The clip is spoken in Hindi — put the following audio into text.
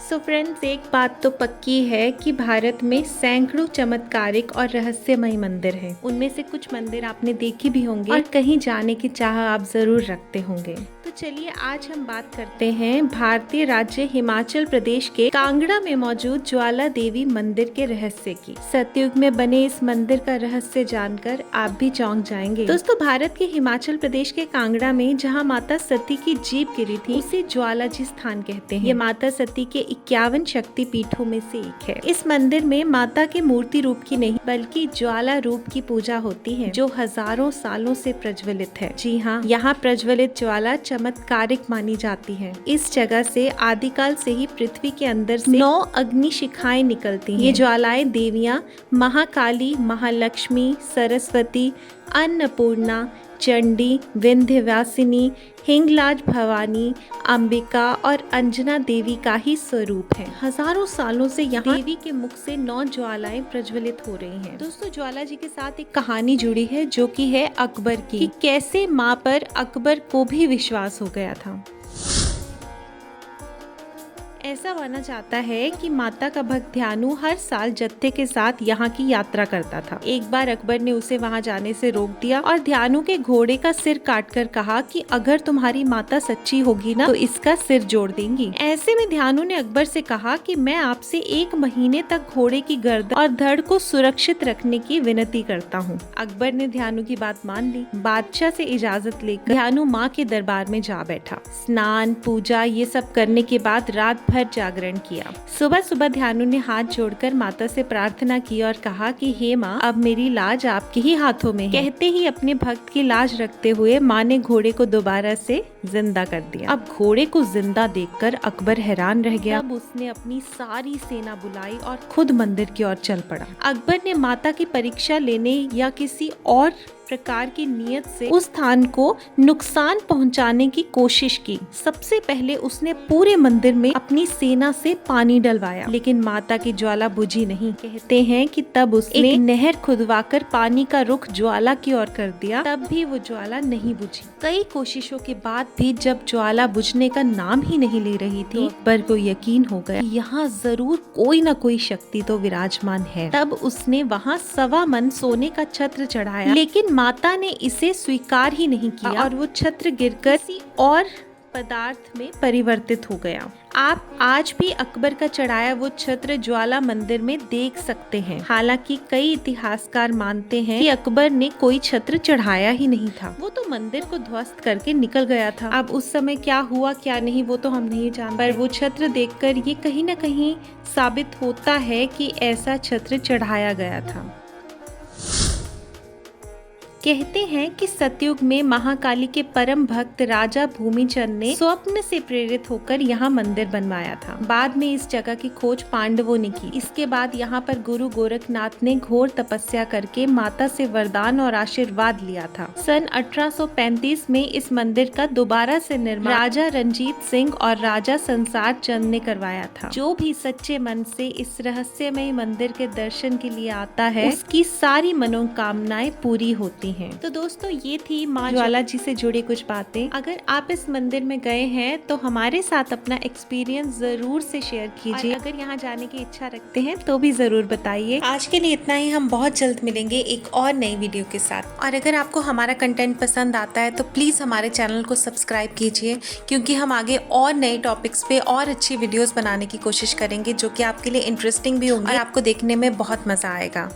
सो फ्रेंड्स, एक बात तो पक्की है कि भारत में सैकड़ों चमत्कारिक और रहस्यमय मंदिर हैं। उनमें से कुछ मंदिर आपने देखे भी होंगे और कहीं जाने की चाह आप जरूर रखते होंगे। तो चलिए आज हम बात करते हैं भारतीय राज्य हिमाचल प्रदेश के कांगड़ा में मौजूद ज्वाला देवी मंदिर के रहस्य की। सतयुग में बने इस मंदिर का रहस्य जानकर आप भी चौंक जाएंगे। दोस्तों, भारत के हिमाचल प्रदेश के कांगड़ा में जहाँ माता सती की जीभ गिरी थी, उसे ज्वाला जी स्थान कहते हैं। ये माता सती के 51 शक्ति पीठों में से एक है। इस मंदिर में माता के मूर्ति रूप की नहीं बल्कि ज्वाला रूप की पूजा होती है, जो हजारों सालों से प्रज्वलित है। जी हाँ, यहाँ प्रज्वलित ज्वाला चमत्कारिक मानी जाती है। इस जगह से आदिकाल से ही पृथ्वी के अंदर से 9 अग्नि शिखाएं निकलती हैं। ये ज्वालाएं देवियां महाकाली, महालक्ष्मी, सरस्वती, अन्नपूर्णा, चंडी, विंध्यवासिनी, हिंगलाज भवानी, अंबिका और अंजना देवी का ही स्वरूप है। हजारों सालों से यहाँ देवी के मुख से 9 ज्वालाएं प्रज्वलित हो रही हैं। दोस्तों, ज्वाला जी के साथ एक कहानी जुड़ी है जो कि है अकबर की, कि कैसे माँ पर अकबर को भी विश्वास हो गया था। ऐसा माना जाता है कि माता का भक्त ध्यानु हर साल जत्थे के साथ यहाँ की यात्रा करता था। एक बार अकबर ने उसे वहाँ जाने से रोक दिया और ध्यानु के घोड़े का सिर काटकर कहा कि अगर तुम्हारी माता सच्ची होगी ना तो इसका सिर जोड़ देंगी। ऐसे में ध्यानु ने अकबर से कहा कि मैं आपसे 1 महीने तक घोड़े की गर्दन और धड़ को सुरक्षित रखने की विनती करता हूँ। अकबर ने ध्यानु की बात मान ली। बादशाह से इजाजत लेकर ध्यानु माँ के दरबार में जा बैठा। स्नान, पूजा ये सब करने के बाद रात भर जागरण किया। सुबह सुबह ध्यानु ने हाथ जोड़कर माता से प्रार्थना की और कहा कि हे माँ, अब मेरी लाज आपके ही हाथों में है। कहते ही अपने भक्त की लाज रखते हुए माँ ने घोड़े को दोबारा से जिंदा कर दिया। अब घोड़े को जिंदा देखकर अकबर हैरान रह गया। अब उसने अपनी सारी सेना बुलाई और खुद मंदिर की ओर चल पड़ा। अकबर ने माता की परीक्षा लेने या किसी और प्रकार की नियत से उस स्थान को नुकसान पहुंचाने की कोशिश की। सबसे पहले उसने पूरे मंदिर में अपनी सेना से पानी डलवाया, लेकिन माता की ज्वाला बुझी नहीं। कहते हैं कि तब उसने एक नहर खुदवाकर पानी का रुख ज्वाला की ओर कर दिया, तब भी वो ज्वाला नहीं बुझी। कई कोशिशों के बाद भी जब ज्वाला बुझने का नाम ही नहीं ले रही थी, अकबर को यकीन हो गया यहाँ जरूर कोई न कोई शक्ति तो विराजमान है। तब उसने वहाँ 1.25 मन सोने का छत्र चढ़ाया, लेकिन माता ने इसे स्वीकार ही नहीं किया और वो छत्र गिरकर किसी और पदार्थ में परिवर्तित हो गया। आप आज भी अकबर का चढ़ाया वो छत्र ज्वाला मंदिर में देख सकते हैं। हालांकि कई इतिहासकार मानते हैं कि अकबर ने कोई छत्र चढ़ाया ही नहीं था, वो तो मंदिर को ध्वस्त करके निकल गया था। अब उस समय क्या हुआ क्या नहीं वो तो हम नहीं जानते, पर वो छत्र देखकर ये कहीं न कहीं साबित होता है कि ऐसा छत्र चढ़ाया गया था। कहते हैं कि सतयुग में महाकाली के परम भक्त राजा भूमिचंद ने स्वप्न से प्रेरित होकर यहाँ मंदिर बनवाया था। बाद में इस जगह की खोज पांडवों ने की। इसके बाद यहाँ पर गुरु गोरखनाथ ने घोर तपस्या करके माता से वरदान और आशीर्वाद लिया था। सन 1835 में इस मंदिर का दोबारा से निर्माण राजा रंजीत सिंह और राजा संसार चंद ने करवाया था। जो भी सच्चे मन से इस रहस्यमय मंदिर के दर्शन के लिए आता है, उसकी सारी मनोकामनाएं पूरी होती हैं। तो दोस्तों, ये थी माँ ज्वाला जी से जुड़ी कुछ बातें। अगर आप इस मंदिर में गए हैं तो हमारे साथ अपना एक्सपीरियंस जरूर से शेयर कीजिए। अगर यहाँ जाने की इच्छा रखते हैं तो भी जरूर बताइए। आज के लिए इतना ही। हम बहुत जल्द मिलेंगे एक और नई वीडियो के साथ। और अगर आपको हमारा कंटेंट पसंद आता है तो प्लीज हमारे चैनल को सब्सक्राइब कीजिए, क्योंकि हम आगे और नए टॉपिक्स पे और अच्छी वीडियोस बनाने की कोशिश करेंगे जो कि आपके लिए इंटरेस्टिंग भी होंगे और आपको देखने में बहुत मजा आएगा।